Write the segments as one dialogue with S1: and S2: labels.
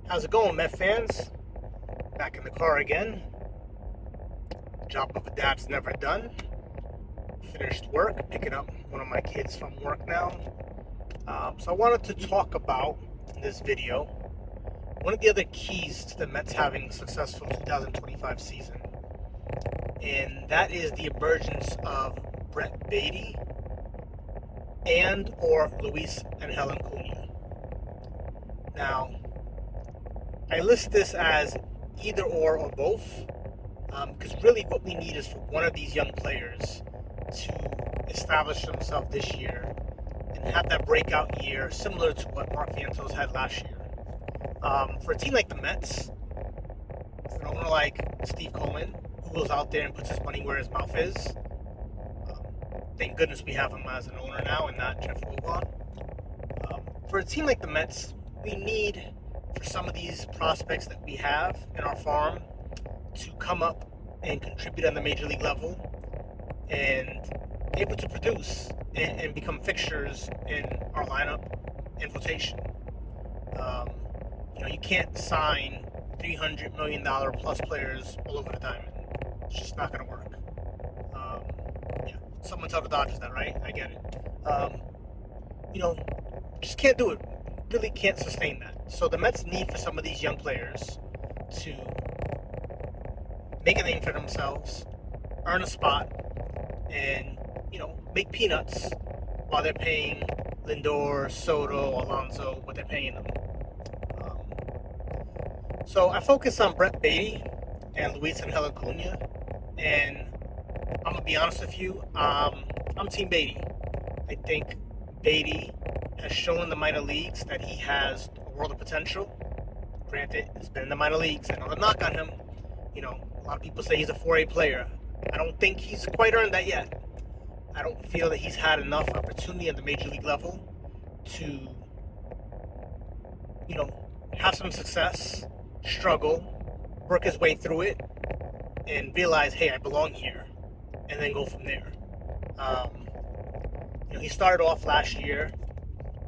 S1: How's it going, Met fans? Back in the car again. Job of a dad's never done. Finished work, picking up one of my kids from work now. So I wanted to talk about in this video one of the other keys to the Mets having a successful 2025 season, and that is the emergence of Brett Baty and or Luis Angel Acuna. Now, I list this as either or both, because really what we need is for one of these young players to establish themselves this year and have that breakout year similar to what Mark Vientos had last year. For a team like the Mets, for an owner like Steve Coleman, who goes out there and puts his money where his mouth is, thank goodness we have him as an owner now and not Jeff Wilbon. For a team like the Mets, we need for some of these prospects that we have in our farm to come up and contribute on the major league level and able to produce and become fixtures in our lineup and rotation. You can't sign $300 million plus players all over the diamond. It's just not going to work. Someone tell the Dodgers that, right? I get it. Just can't do it. Really can't sustain that. So the Mets need for some of these young players to make a name for themselves, earn a spot, and make peanuts while they're paying Lindor, Soto, Alonso what they're paying them. So I focus on Brett Baty and Luis Angel Acuna, and I'm gonna be honest with you. I'm Team Baty. I think Baty has shown in the minor leagues that he has a world of potential. Granted, it's been in the minor leagues. I know the knock on him. A lot of people say he's a 4A player. I don't think he's quite earned that yet. I don't feel that he's had enough opportunity at the major league level to, have some success, struggle, work his way through it, and realize, hey, I belong here, and then go from there. He started off last year,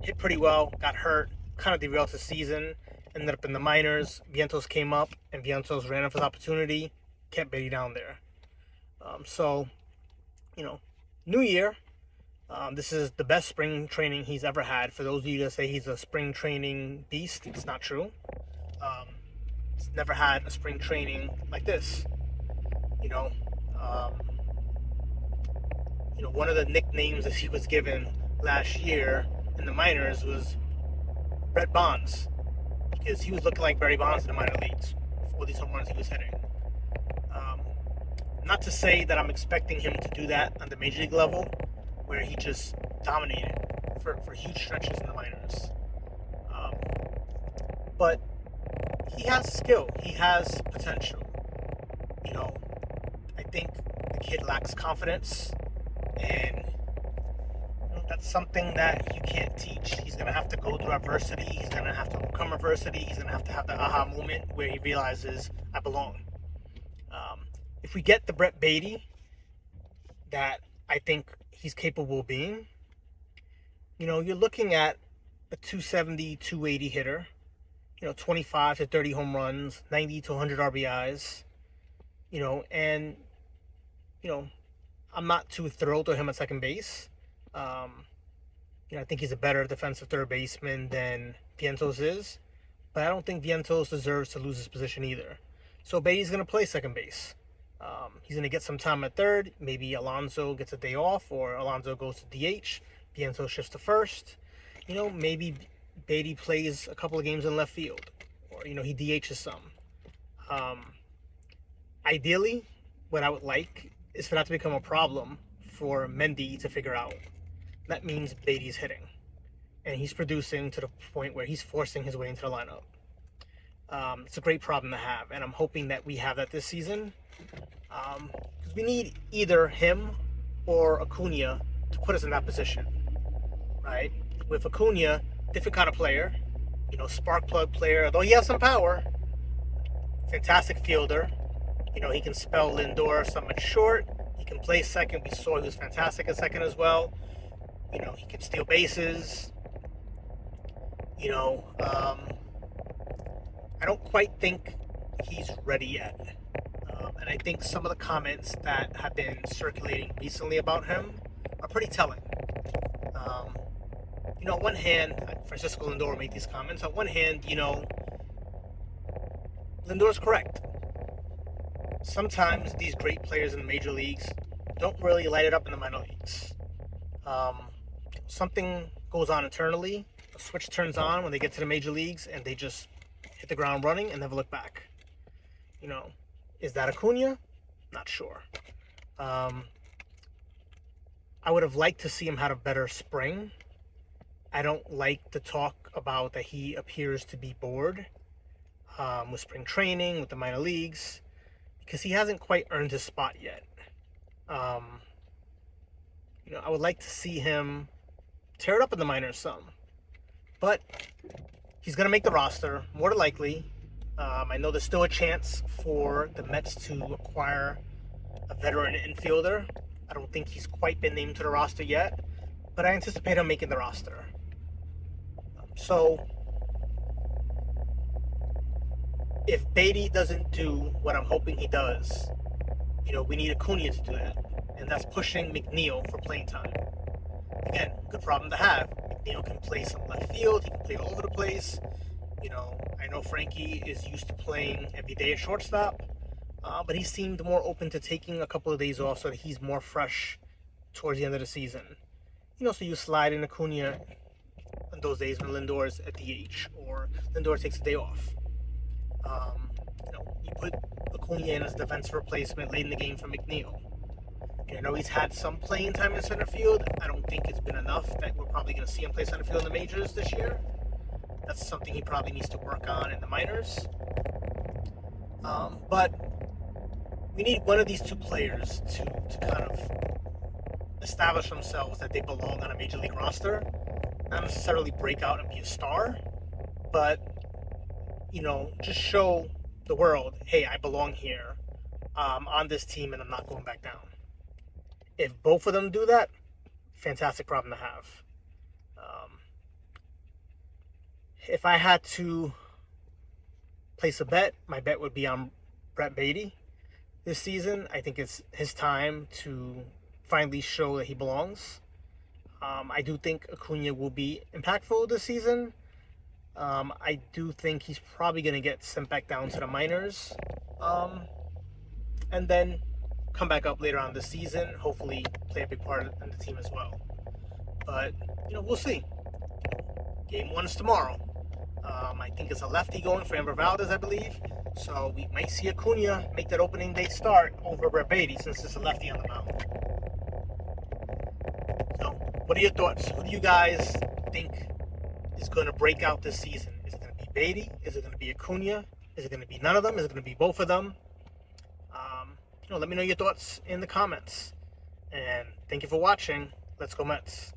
S1: hit pretty well, got hurt, kind of derailed his season, ended up in the minors. Vientos came up, and Vientos ran up his opportunity, kept Baty down there. New year. This is the best spring training he's ever had. For those of you that say he's a spring training beast, it's not true. He's never had a spring training like this. One of the nicknames that he was given last year in the minors was Red Bonds, because he was looking like Barry Bonds in the minor leagues with all these home runs he was hitting. Not to say that I'm expecting him to do that on the major league level, where he just dominated for huge stretches in the minors. But he has skill. He has potential. I think the kid lacks confidence, and that's something that you can't teach. He's going to have to go through adversity. He's going to have to overcome adversity. He's going to have the aha moment where he realizes, I belong. If we get the Brett Baty that I think he's capable of being, you're looking at a 270, 280 hitter, 25 to 30 home runs, 90 to 100 RBIs, and, I'm not too thrilled with him at second base. I think he's a better defensive third baseman than Vientos is, but I don't think Vientos deserves to lose his position either. So Baty's going to play second base. He's going to get some time at third. Maybe Alonso gets a day off, or Alonso goes to DH. Vientos shifts to first. Maybe Baty plays a couple of games in left field, or, he DHs some. Ideally, what I would like is for that to become a problem for Mendy to figure out. That means Baty's hitting, and he's producing to the point where he's forcing his way into the lineup. It's a great problem to have, and I'm hoping that we have that this season. Because we need either him or Acuna to put us in that position, right? With Acuna, different kind of player, spark plug player, although he has some power. Fantastic fielder. He can spell Lindor somewhat short. He can play second. We saw he was fantastic at second as well. He can steal bases. I don't quite think he's ready yet. And I think some of the comments that have been circulating recently about him are pretty telling. Um, on one hand, Francisco Lindor made these comments. On one hand, Lindor's correct. Sometimes these great players in the major leagues don't really light it up in the minor leagues. Something goes on internally, a switch turns on when they get to the major leagues, and they just hit the ground running and never look back. Is that Acuna? Not sure. I would have liked to see him have a better spring. I don't like the talk about that he appears to be bored with spring training, with the minor leagues, because he hasn't quite earned his spot yet. I would like to see him tear it up in the minors some. But he's going to make the roster, more than likely. I know there's still a chance for the Mets to acquire a veteran infielder. I don't think he's quite been named to the roster yet, but I anticipate him making the roster. So, if Baty doesn't do what I'm hoping he does, we need Acuna to do that. And that's pushing McNeil for playing time. Again, good problem to have. McNeil can play some left field. He can play all over the place. I know Frankie is used to playing every day at shortstop, but he seemed more open to taking a couple of days off so that he's more fresh towards the end of the season. So you slide in Acuna on those days when Lindor's at DH or Lindor takes a day off. You put Acuna in as defensive replacement late in the game for McNeil. I know he's had some playing time in center field. I don't think it's been enough that we're probably going to see him play center field in the majors this year. That's something he probably needs to work on in the minors. But we need one of these two players to kind of establish themselves that they belong on a major league roster. Not necessarily break out and be a star, but, just show the world, hey, I belong here. On this team and I'm not going back down. If both of them do that, fantastic problem to have. If I had to place a bet, my bet would be on Brett Baty this season. I think it's his time to finally show that he belongs. I do think Acuna will be impactful this season. I do think he's probably going to get sent back down to the minors. And then come back up later on this season, hopefully play a big part in the team as well. But, we'll see. Game 1 is tomorrow. I think it's a lefty going for Amber Valdez, I believe. So we might see Acuna make that opening day start over Brett Baty since it's a lefty on the mound. So, what are your thoughts? Who do you guys think is going to break out this season? Is it going to be Baty? Is it going to be Acuna? Is it going to be none of them? Is it going to be both of them? Let me know your thoughts in the comments. And thank you for watching. Let's go Mets.